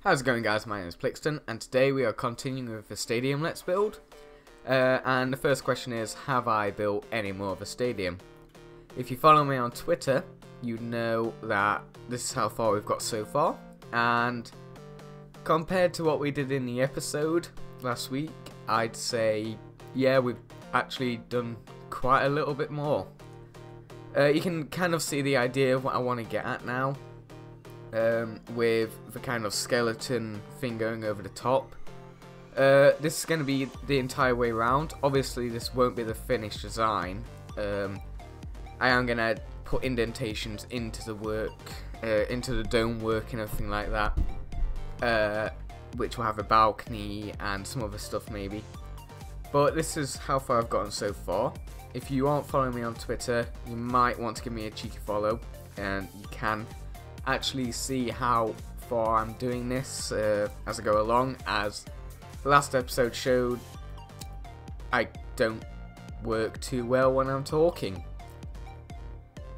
How's it going, guys? My name is Plxton, and today we are continuing with the stadium let's build. And the first question is, have I built any more of a stadium? If you follow me on Twitter, you know that this is how far we've got so far. And compared to what we did in the episode last week, I'd say, yeah, we've actually done quite a little bit more. You can kind of see the idea of what I want to get at now. With the kind of skeleton thing going over the top. This is going to be the entire way around. Obviously this won't be the finished design. I am going to put indentations into the work, into the dome work and everything like that, which will have a balcony and some other stuff maybe. But this is how far I've gotten so far. If you aren't following me on Twitter, you might want to give me a cheeky follow, and you can actually see how far I'm doing this as I go along. As the last episode showed, I don't work too well when I'm talking.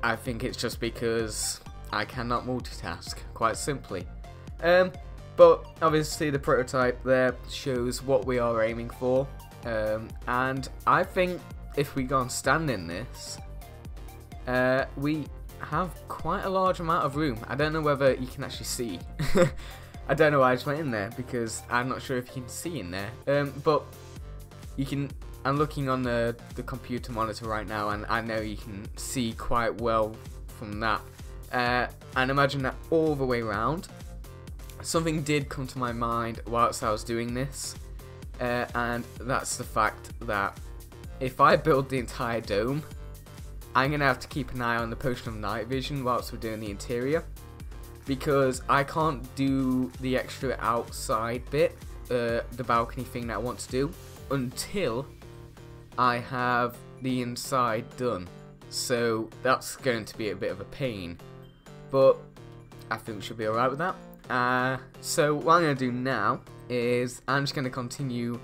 I think it's just because I cannot multitask, quite simply. But obviously the prototype there shows what we are aiming for, and I think if we go and stand in this, we have quite a large amount of room. I don't know whether you can actually see. I don't know why I just went in there, because I'm not sure if you can see in there. But you can. I'm looking on the computer monitor right now, and I know you can see quite well from that. And imagine that all the way around. Something did come to my mind whilst I was doing this, and that's the fact that if I build the entire dome, I'm going to have to keep an eye on the potion of night vision whilst we're doing the interior, because I can't do the extra outside bit, the balcony thing that I want to do, until I have the inside done. So that's going to be a bit of a pain, but I think we should be alright with that. So what I'm going to do now is I'm just going to continue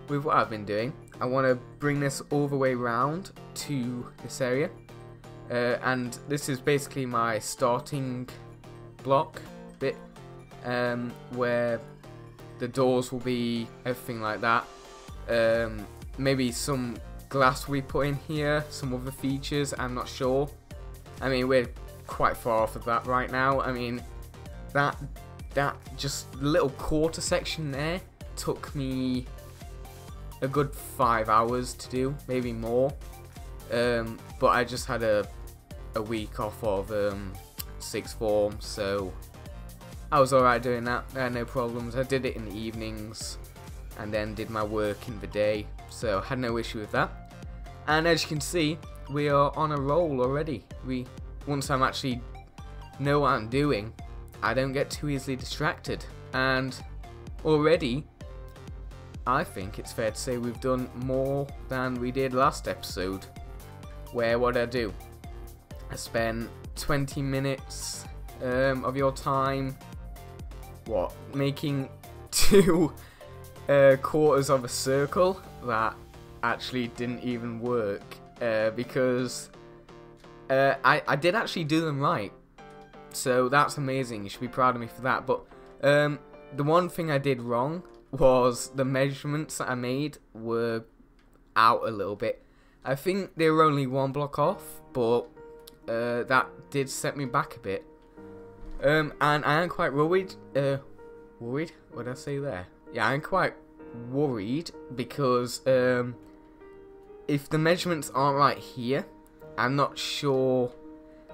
with what I've been doing. I want to bring this all the way around to this area, and this is basically my starting block bit, where the doors will be, everything like that. Maybe some glass we put in here, some other features, I'm not sure. I mean, we're quite far off of that right now. I mean, that just little quarter section there took me a good 5 hours to do, maybe more, but I just had a week off of sixth form, so I was alright doing that. I had no problems. I did it in the evenings and then did my work in the day, so I had no issue with that. And as you can see, we are on a roll already. Once I'm actually know what I'm doing, I don't get too easily distracted, and already I think it's fair to say we've done more than we did last episode, where what did I do? I spent 20 minutes of your time, making 2 quarters of a circle that actually didn't even work, because I did actually do them right, so that's amazing. You should be proud of me for that. But the one thing I did wrong was the measurements that I made were out a little bit. I think they were only 1 block off, but that did set me back a bit. And I am quite worried. Worried? What did I say there? Yeah, I'm quite worried because if the measurements aren't right here, I'm not sure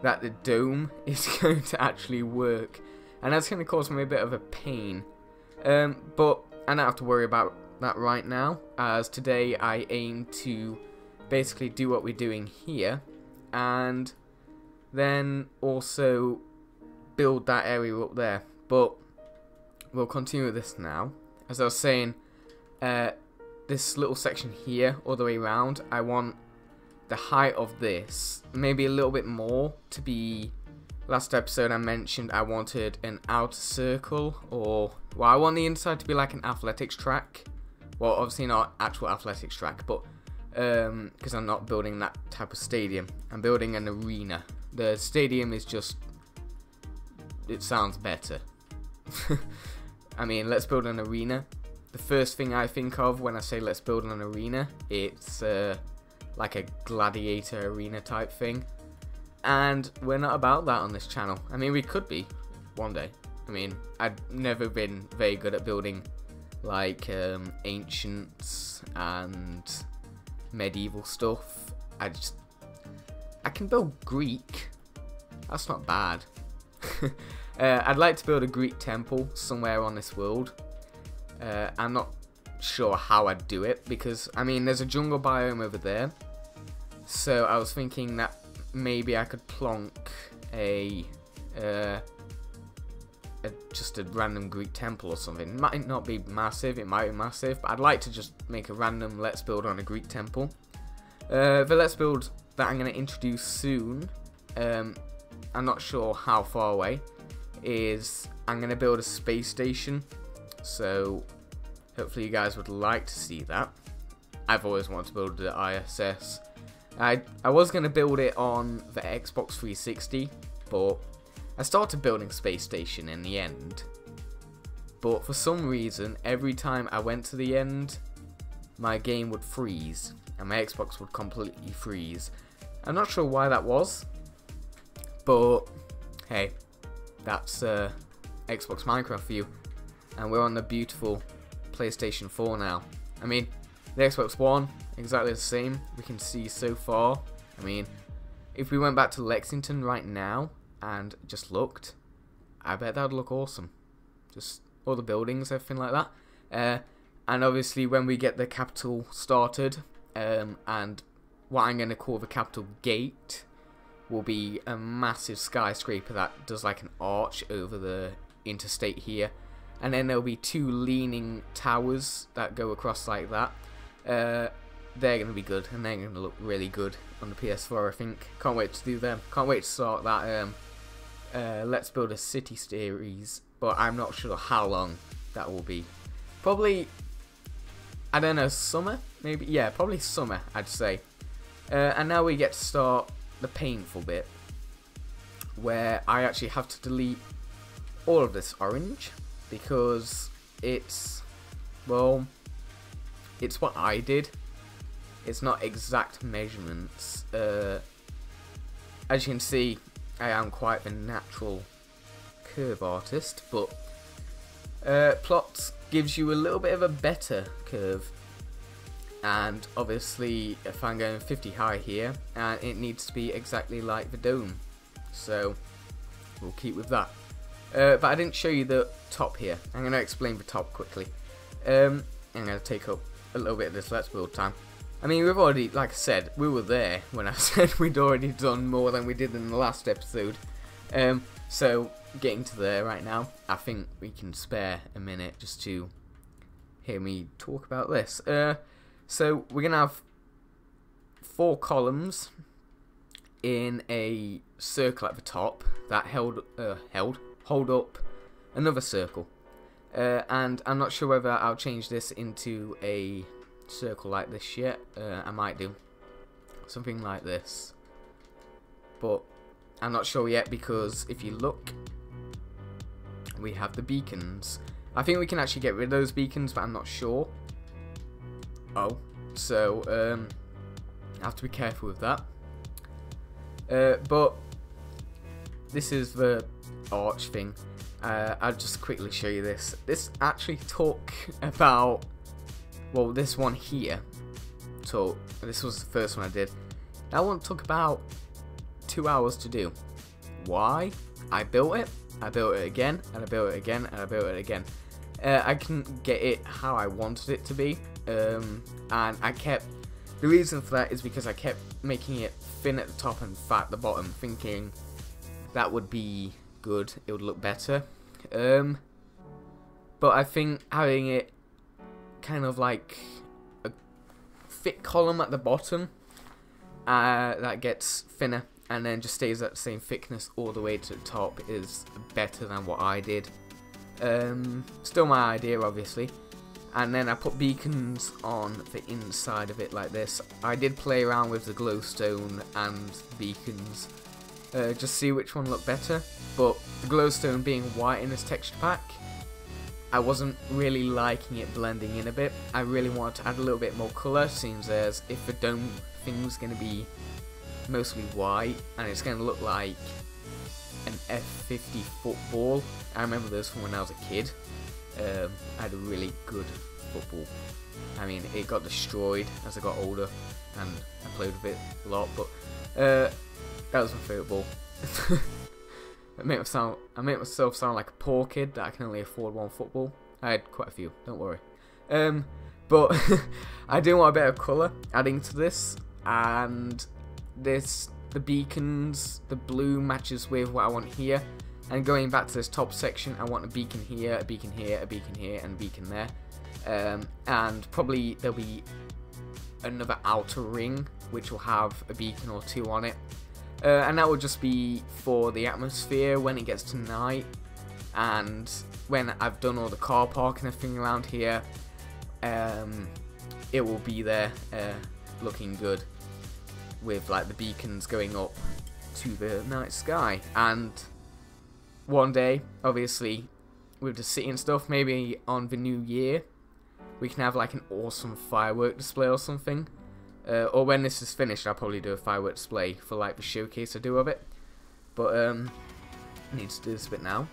that the dome is going to actually work, and that's going to cause me a bit of a pain. But I don't have to worry about that right now, as today I aim to basically do what we're doing here, and then also build that area up there. But we'll continue with this now. As I was saying, this little section here, all the way around, I want the height of this maybe a little bit more to be. Last episode I mentioned I wanted an outer circle, or, well, I want the inside to be like an athletics track. Well, obviously not actual athletics track, but because I'm not building that type of stadium. I'm building an arena. The stadium is just, it sounds better. I mean, let's build an arena. The first thing I think of when I say let's build an arena, it's like a gladiator arena type thing. And we're not about that on this channel. I mean, we could be one day. I mean, I've never been very good at building like ancients and medieval stuff. I can build Greek. That's not bad. I'd like to build a Greek temple somewhere on this world. I'm not sure how I'd do it because, I mean, there's a jungle biome over there. So I was thinking that maybe I could plonk just a random Greek temple or something. It might not be massive, it might be massive, but I'd like to just make a random let's build on a Greek temple. The let's build that I'm going to introduce soon, I'm not sure how far away, is I'm going to build a space station. So hopefully you guys would like to see that. I've always wanted to build the ISS. I was going to build it on the Xbox 360, but I started building Space Station in the end. But for some reason, every time I went to the end, my game would freeze, and my Xbox would completely freeze. I'm not sure why that was, but hey, that's Xbox Minecraft for you. And we're on the beautiful PlayStation 4 now. I mean, the Xbox One, exactly the same, we can see so far. I mean, if we went back to Lexington right now and just looked, I bet that would look awesome. Just all the buildings, everything like that. And obviously when we get the Capitol started, and what I'm going to call the Capitol Gate will be a massive skyscraper that does like an arch over the interstate here. And then there'll be two leaning towers that go across like that. They're going to be good, and they're going to look really good on the PS4, I think. Can't wait to do them. Can't wait to start that Let's Build a City series, but I'm not sure how long that will be. Probably, I don't know, summer? Maybe? Yeah, probably summer, I'd say. And now we get to start the painful bit, where I actually have to delete all of this orange, because it's, well, it's what I did. It's not exact measurements. As you can see, I am quite the natural curve artist, but Plot gives you a little bit of a better curve. And obviously, if I'm going 50 high here, it needs to be exactly like the dome. So we'll keep with that. But I didn't show you the top here. I'm going to explain the top quickly. I'm going to take up a little bit of this Let's Build time. I mean, we've already, like I said, we were there when I said we'd already done more than we did in the last episode. So, getting to there right now, I think we can spare a minute just to hear me talk about this. So, we're going to have 4 columns in a circle at the top that hold up another circle. And I'm not sure whether I'll change this into a circle like this yet. I might do something like this, but I'm not sure yet, because if you look, we have the beacons. I think we can actually get rid of those beacons, but I'm not sure. Oh, so I have to be careful with that. But this is the arch thing. I'll just quickly show you this. This actually took about, well, this one here, so this was the first one I did. That one took about 2 hours to do. Why? I built it again, and I built it again, and I built it again. I couldn't get it how I wanted it to be, and I kept, the reason for that is because I kept making it thin at the top and fat at the bottom, thinking that would be good, it would look better. But I think having it kind of like a thick column at the bottom that gets thinner and then just stays at the same thickness all the way to the top is better than what I did. Still my idea, obviously. And then I put beacons on the inside of it like this. I did play around with the glowstone and beacons, just see which one looked better, but the glowstone being white in this texture pack I wasn't really liking it blending in a bit. I really wanted to add a little bit more colour, seems as if the dome thing was going to be mostly white and it's going to look like an F50 football. I remember those from when I was a kid. I had a really good football. I mean, it got destroyed as I got older and I played with it a lot, but that was my favourite ball. I made myself sound like a poor kid that I can only afford one football. I had quite a few, don't worry. But I do want a bit of colour adding to this, and the beacons, the blue matches with what I want here. And going back to this top section, I want a beacon here, a beacon here, a beacon here, and a beacon there. And probably there'll be another outer ring which will have a beacon or two on it. And that will just be for the atmosphere when it gets to night, and when I've done all the car park and everything around here, it will be there looking good with like the beacons going up to the night sky. And one day, obviously, with the city and stuff, maybe on the new year, we can have like an awesome firework display or something. Or when this is finished, I'll probably do a firework display for like the showcase I do of it. But I need to do this a bit now.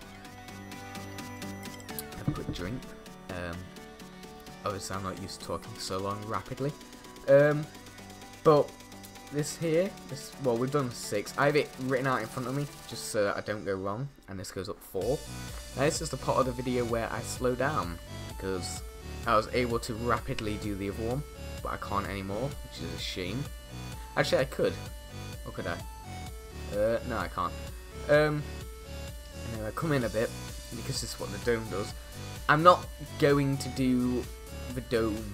Have a quick drink. Obviously I'm not used to talking so long rapidly. But this here, well, we've done 6. I have it written out in front of me just so that I don't go wrong, and this goes up 4. Now this is the part of the video where I slow down because I was able to rapidly do the other one, but I can't anymore, which is a shame. Actually, I could. Or could I? No, I can't. Anyway, come in a bit, because this is what the dome does. I'm not going to do the dome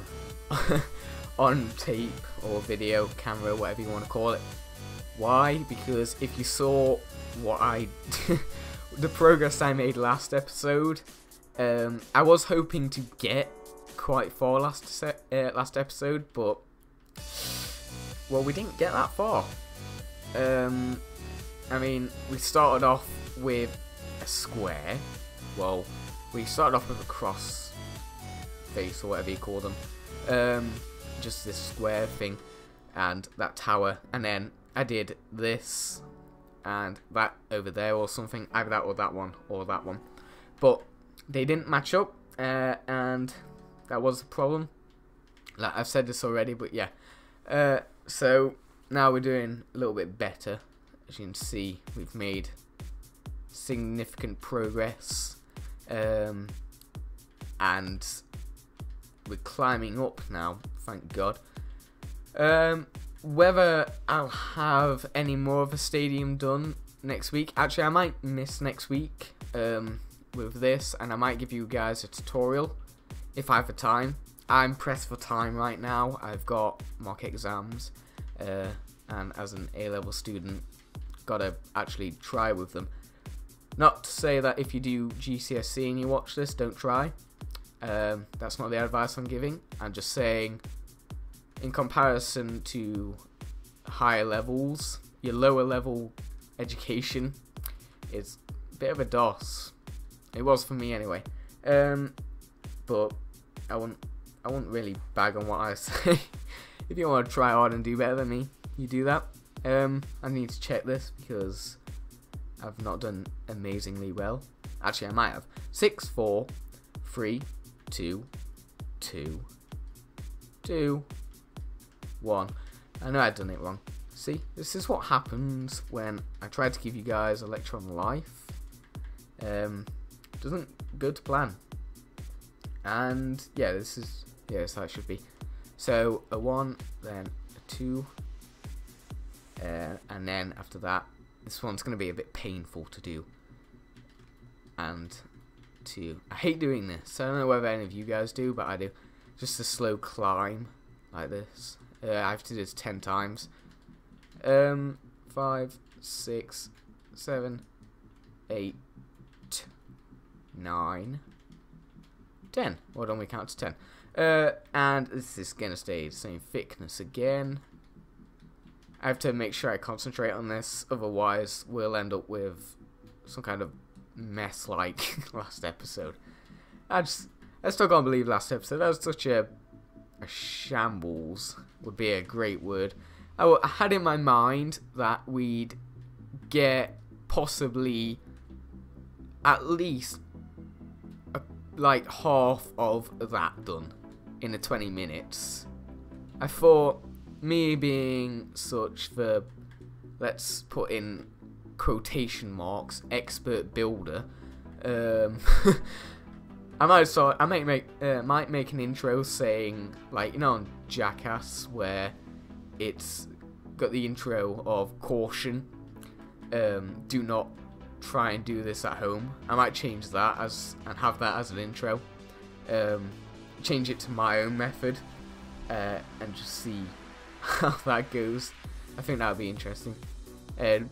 on tape or video, camera, whatever you want to call it. Why? Because if you saw what the progress I made last episode, I was hoping to get quite far last episode, but well, we didn't get that far. I mean, we started off with a square. Well, we started off with a cross face or whatever you call them. Just this square thing and that tower, and then I did this and that over there or something, either that or that one or that one, but they didn't match up, and that was the problem. Like, I've said this already, but yeah. So now we're doing a little bit better. As you can see, we've made significant progress, and we're climbing up now, thank God. Whether I'll have any more of a stadium done next week, actually I might miss next week with this, and I might give you guys a tutorial if I have the time. I'm pressed for time right now. I've got mock exams, and as an A-level student, gotta actually try with them. Not to say that if you do GCSE and you watch this, don't try. That's not the advice I'm giving. I'm just saying, in comparison to higher levels, your lower level education is a bit of a DOS. It was for me anyway. But I wouldn't really bag on what I say. If you want to try hard and do better than me, you do that. I need to check this because I've not done amazingly well. Actually, I might have. 6, 4, 3, 2, 2, 2, 1. I know I've done it wrong. See, this is what happens when I try to give you guys a lecture on life. Doesn't go to plan. And yeah, this is how it should be. So a 1, then a 2, and then after that, this one's going to be a bit painful to do. And 2. I hate doing this. I don't know whether any of you guys do, but I do. Just a slow climb like this. I have to do this 10 times. 5, 6, 7, 8, 9, 10. Well done, we count to 10. And this is going to stay the same thickness again. I have to make sure I concentrate on this, otherwise we'll end up with some kind of mess like last episode. I still can't believe last episode. That was such a shambles. Would be a great word. I had in my mind that we'd get possibly at least like half of that done in the 20 minutes. I thought me being such the, let's put in quotation marks, expert builder, I might make an intro saying, like, you know, on Jackass where it's got the intro of caution, do not try and do this at home. I might change that and have that as an intro, change it to my own method, and just see how that goes. I think that would be interesting.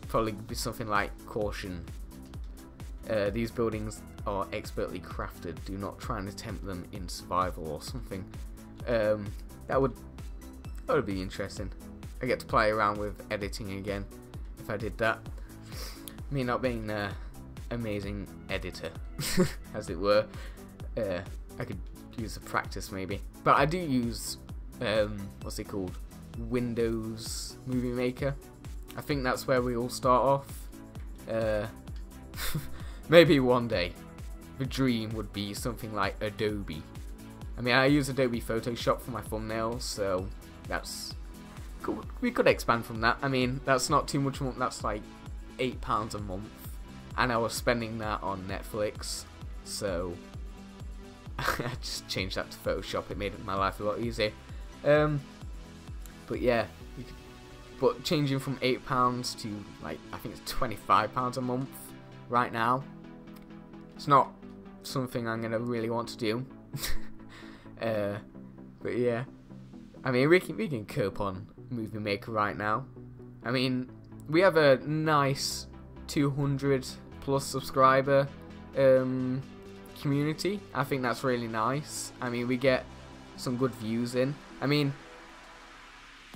Probably be something like caution. These buildings are expertly crafted. Do not try and attempt them in survival or something. That would be interesting. I get to play around with editing again if I did that. Me not being an amazing editor, as it were. I could use a practice maybe. But I do use what's it called? Windows Movie Maker. I think that's where we all start off. Maybe one day the dream would be something like Adobe. I mean, I use Adobe Photoshop for my thumbnails, so that's cool. We could expand from that. I mean, that's not too much. That's like £8 a month, and I was spending that on Netflix, so I just changed that to Photoshop. It made my life a lot easier. But yeah, but changing from £8 to, like, I think it's £25 a month right now, it's not something I'm gonna really want to do. But yeah, I mean, we can cope on Movie Maker right now. I mean, we have a nice 200 plus subscriber community. I think that's really nice. I mean, we get some good views in. I mean,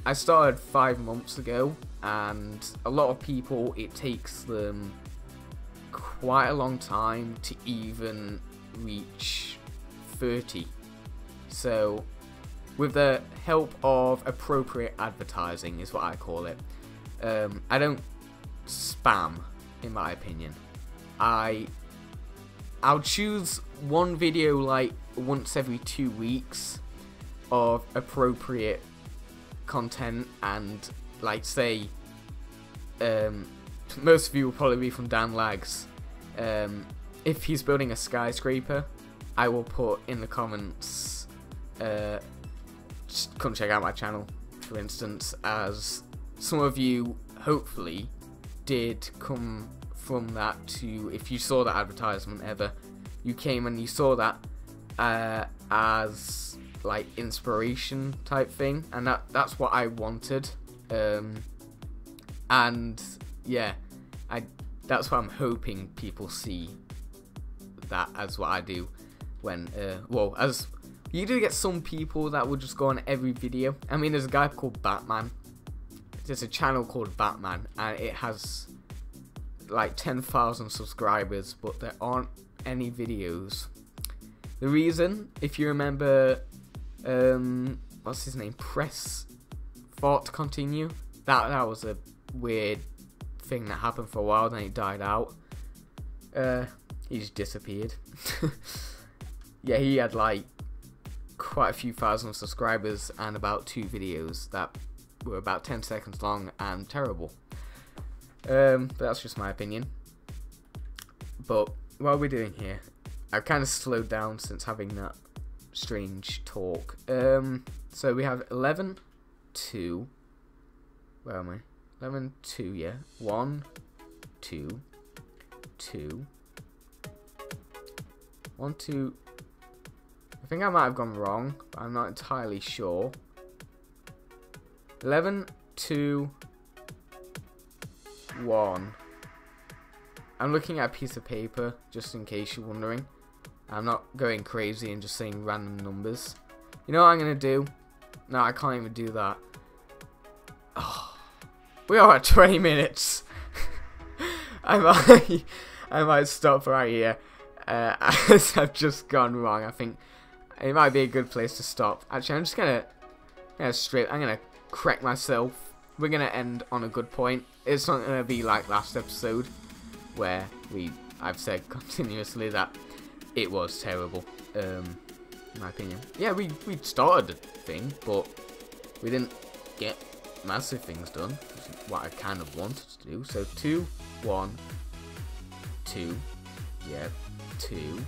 I started 5 months ago, and a lot of people, it takes them quite a long time to even reach 30. So with the help of appropriate advertising is what I call it. I don't spam, in my opinion. I'll choose one video like once every 2 weeks of appropriate content, and like say most of you will probably be from Dan Lags. If he's building a skyscraper, I will put in the comments, just come check out my channel, for instance, as some of you hopefully did come from that to, if you saw that advertisement ever, you came and you saw that as like inspiration type thing, and that's what I wanted, and yeah, that's what I'm hoping people see, that as what I do when well, as you do get some people that will just go on every video. I mean, there's a guy called Batman, there's a channel called Batman, and it has like 10,000 subscribers, but there aren't any videos. The reason, if you remember, what's his name, Press Fart Continue, that was a weird thing that happened for a while, then it died out. He just disappeared. Yeah, he had like quite a few thousand subscribers and about 2 videos that were about 10 seconds long and terrible. But that's just my opinion. But what are we doing here? I've kind of slowed down since having that strange talk. So we have 11, 2. Where am I? 11, 2, yeah. 1, 2, 2. 1, 2. I think I might have gone wrong, but I'm not entirely sure. 11, 2, 1. I'm looking at a piece of paper, just in case you're wondering. I'm not going crazy and just saying random numbers. You know what I'm going to do? No, I can't even do that. Oh, we are at 20 minutes. I might stop right here. I've just gone wrong. I think it might be a good place to stop. Actually, I'm just gonna I'm gonna correct myself. We're gonna end on a good point. It's not gonna be like last episode where I've said continuously that it was terrible. In my opinion. Yeah, we started the thing, but we didn't get massive things done, which is what I kind of wanted to do. So 2, 1, 2, yeah, 2.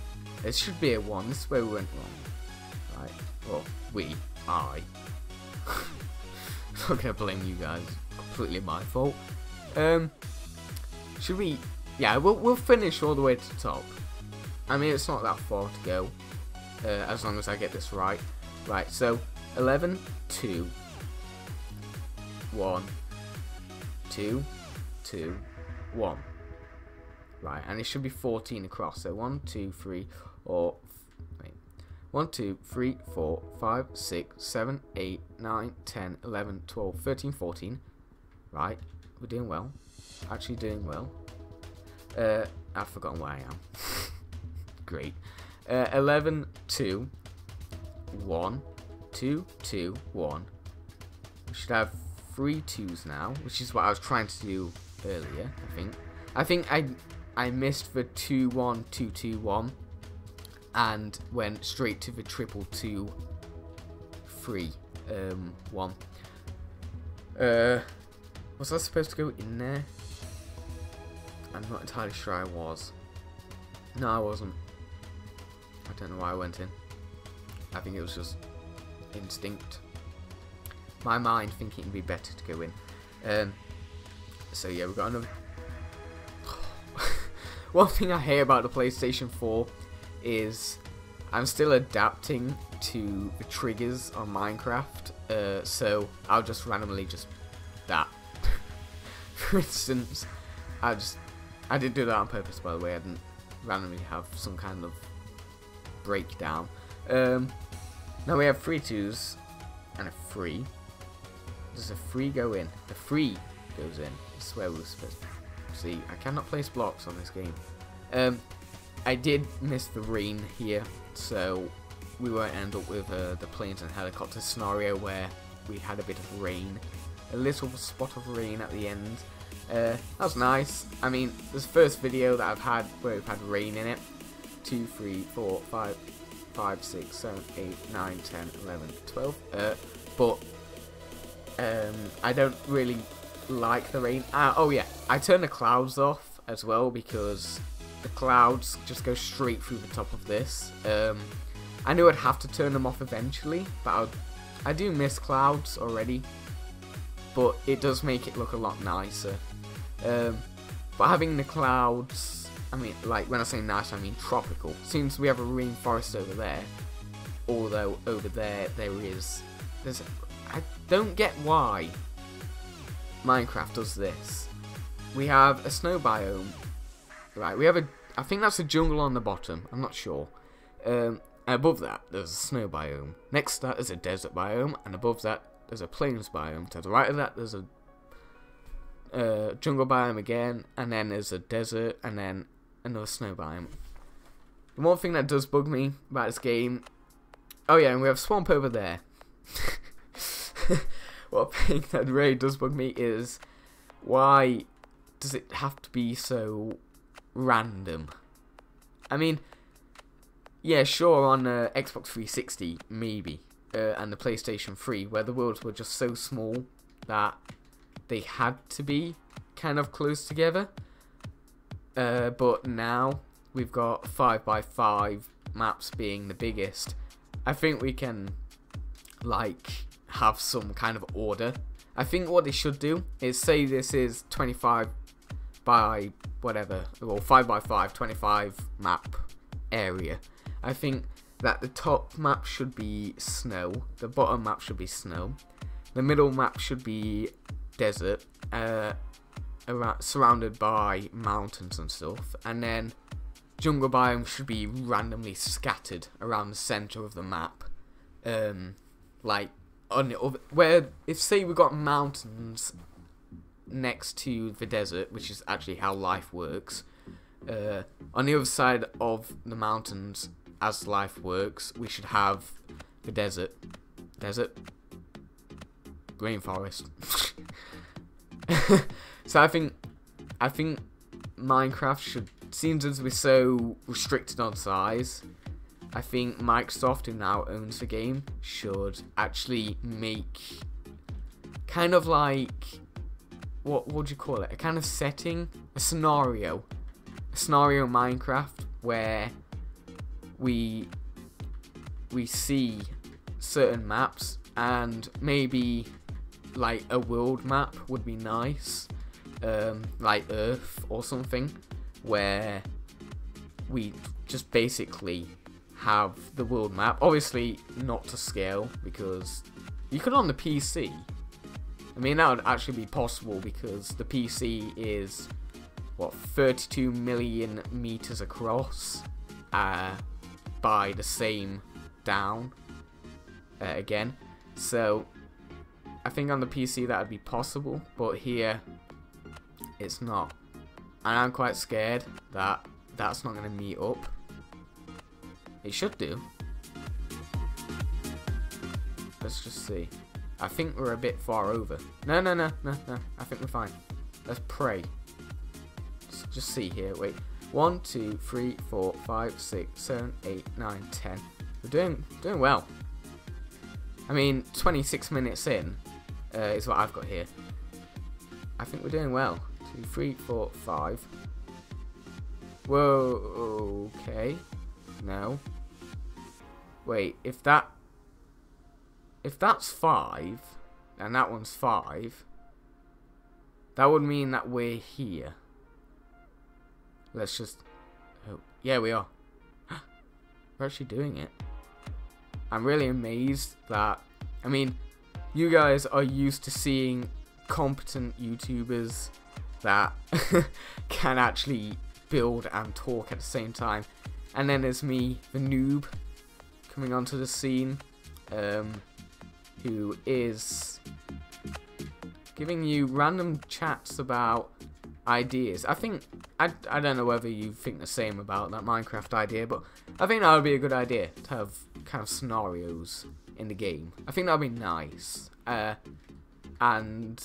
There should be a 1. This is where we went wrong. Right. Well, I. I'm not gonna blame you guys. Completely my fault. Should we? Yeah, we'll finish all the way to the top. I mean, it's not that far to go, as long as I get this right. Right. So 11, 2, 1, 2, 2, 1. Right, and it should be 14 across. So 1, 2, 3, or wait. 1, 2, 3, 4, 5, 6, 7, 8, 9, 10, 11, 12, 13, 14. Right, we're doing well. Actually doing well. I've forgotten where I am. Great. 11, 2, 1, 2, 2, 1. We should have 3 2s now, which is what I was trying to do earlier, I think I missed the 2 1 2 2 1 and went straight to the triple 2 3 1. Was I supposed to go in there? I'm not entirely sure I was. No, I wasn't. I don't know why I went in. I think it was just instinct. My mind thinking it'd be better to go in. So yeah, we've got another. One thing I hate about the PlayStation 4 is I'm still adapting to the triggers on Minecraft. So I'll just randomly just that. For instance, I didn't do that on purpose, by the way. I didn't randomly have some kind of breakdown. Now we have 3 2s and a 3. Does a 3 go in? The 3 goes in. I swear we were supposed to. See, I cannot place blocks on this game. I did miss the rain here, so we won't end up with the planes and helicopters scenario where we had a bit of rain. A little spot of rain at the end. That was nice. I mean, this is the first video that I've had where we've had rain in it. 2, 3, 4, 5, 6, 7, 8, 9, 10, 11, 12. But I don't really like the rain. Oh yeah, I turned the clouds off as well because the clouds just go straight through the top of this. I knew I'd have to turn them off eventually, but I do miss clouds already. But it does make it look a lot nicer. But having the clouds, I mean, like when I say nice, I mean tropical. Since we have a rainforest over there, although over there I don't get why Minecraft does this. We have a snow biome, right? We have I think that's a jungle on the bottom. I'm not sure. Above that, there's a snow biome. Next to that, there's a desert biome, and above that, there's a plains biome. To the right of that, there's a jungle biome again, and then there's a desert, and then another snow biome. The one thing that does bug me about this game, oh yeah, and we have swamp over there. One thing that really does bug me is why does it have to be so random? I mean, yeah, sure, on Xbox 360 maybe, and the PlayStation 3, where the worlds were just so small that they had to be kind of close together. But now we've got 5x5 maps being the biggest. I think we can like have some kind of order. I think what they should do is say this is 25 by whatever, or 5x5, 25 map area. I think that the top map should be snow, the bottom map should be snow, the middle map should be desert, surrounded by mountains and stuff, and then jungle biome should be randomly scattered around the center of the map. Like on the other, where if say we got mountains next to the desert, which is actually how life works, On the other side of the mountains, as life works, we should have the desert. Rainforest. So I think Minecraft should, seems to be so restricted on size, I think Microsoft, who now owns the game, should actually make kind of like, what would you call it? A kind of setting, a scenario Minecraft where we see certain maps, and maybe like a world map would be nice, like Earth or something, where we just basically have the world map. Obviously not to scale, because you could on the PC. I mean, that would actually be possible because the PC is, what, 32 million meters across, by the same down, again. So I think on the PC that would be possible, but here it's not. And I'm quite scared that that's not going to meet up. It should do. Let's just see. I think we're a bit far over. No. I think we're fine. Let's pray. Let's just see here. Wait. 1, 2, 3, 4, 5, 6, 7, 8, 9, 10. We're doing well. I mean, 26 minutes in is what I've got here. I think we're doing well. 2, 3, 4, 5. Whoa, okay. No. Wait, if that's 5, and that one's 5, that would mean that we're here. Let's just... Oh, yeah, we are. We're actually doing it. I'm really amazed that... I mean, you guys are used to seeing competent YouTubers that can actually build and talk at the same time. And then there's me, the noob, coming onto the scene, who is giving you random chats about ideas. I don't know whether you think the same about that Minecraft idea, but I think that would be a good idea to have kind of scenarios in the game. I think that would be nice, and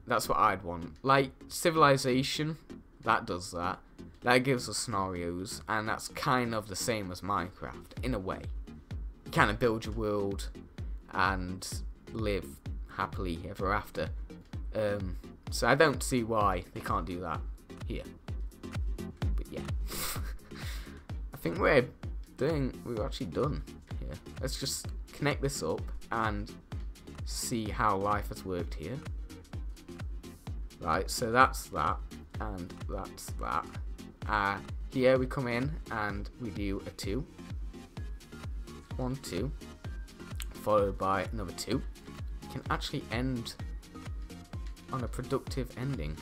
that's what I'd want. Like Civilization, that does that. That gives us scenarios, and that's kind of the same as Minecraft in a way. You kind of build your world and live happily ever after. So I don't see why they can't do that here. But yeah, I think we're actually done here. Let's just connect this up and see how life has worked here. Right, so that's that, and that's that. Here we come in and we do a 2. 1, 2, followed by another 2. You can actually end on a productive ending.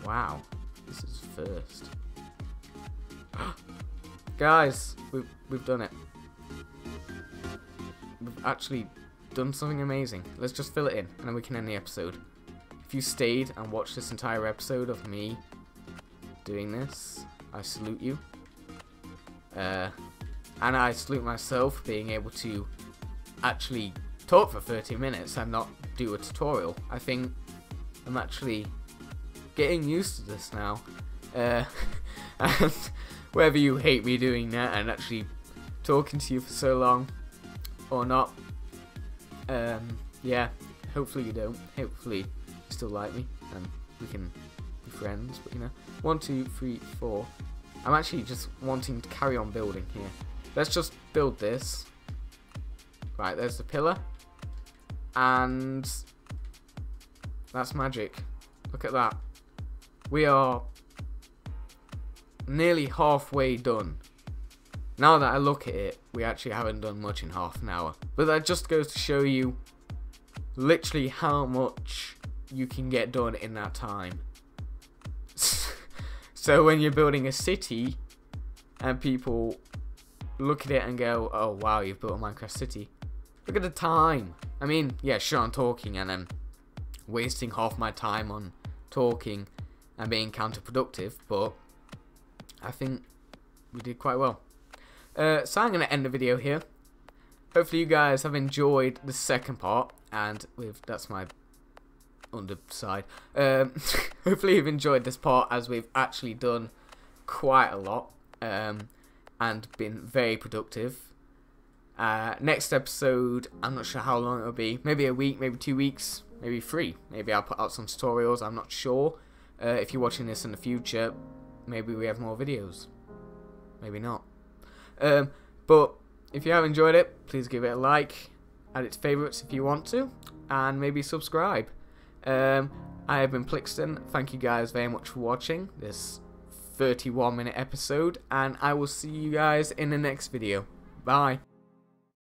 Wow, this is first. Guys, we've done it. We've actually done something amazing. Let's just fill it in, and then we can end the episode. If you stayed and watched this entire episode of me doing this, I salute you. And I salute myself being able to actually talk for 30 minutes and not do a tutorial. I think I'm actually getting used to this now. And whether you hate me doing that and actually talking to you for so long or not, yeah, hopefully you don't. Hopefully you still like me and we can be friends, but you know. 1, 2, 3, 4. I'm actually just wanting to carry on building here. Let's just build this. Right, there's the pillar. And that's magic. Look at that. We are nearly halfway done. Now that I look at it, we actually haven't done much in half an hour. But that just goes to show you literally how much you can get done in that time. So when you're building a city and people look at it and go, oh wow, you've built a Minecraft city. Look at the time. I mean, yeah, sure, I'm talking and I'm wasting half my time on talking and being counterproductive, but I think we did quite well. So I'm going to end the video here. Hopefully you guys have enjoyed the second part, and that's my underside. Hopefully you've enjoyed this part, as we've actually done quite a lot and been very productive. Next episode, I'm not sure how long it'll be. Maybe a week, maybe 2 weeks, maybe 3. Maybe I'll put out some tutorials. I'm not sure. If you're watching this in the future, maybe we have more videos. Maybe not. But if you have enjoyed it, please give it a like, add it to favourites if you want to, and maybe subscribe. I have been Plxton. Thank you guys very much for watching this 31-minute episode, and I will see you guys in the next video. Bye.